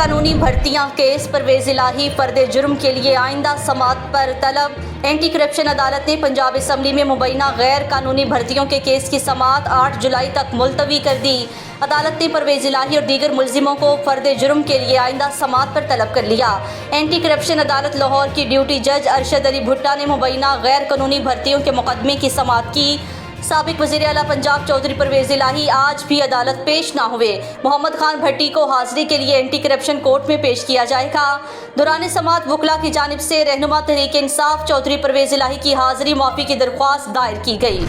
कानूनी भर्तियां केस परवेज इलाही फर्द जुर्म के लिए आइंदा समात पर तलब। एंटी करप्शन अदालत ने पंजाब असम्बली में मुबैना गैर कानूनी भर्तियों के केस की समात 8 जुलाई तक मुलतवी कर दी। अदालत ने परवेज इलाही और दीगर मुलजिमों को फर्द जुर्म के लिए आइंदा समात पर तलब कर लिया। एंटी करप्शन अदालत लाहौर की ड्यूटी जज अरशद अली भुट्टा ने मुबैना गैर कानूनी भर्तियों के मुकदमे की समात की। साबिक वज़ीर आला पंजाब चौधरी परवेज इलाही आज भी अदालत पेश ना हुए। मोहम्मद खान भट्टी को हाजिरी के लिए एंटी करप्शन कोर्ट में पेश किया जाएगा। दौरान समात वकला की जानिब से रहनुमा तहरीक इंसाफ चौधरी परवेज इलाही की हाजिरी माफ़ी की दरख्वास्त दायर की गई।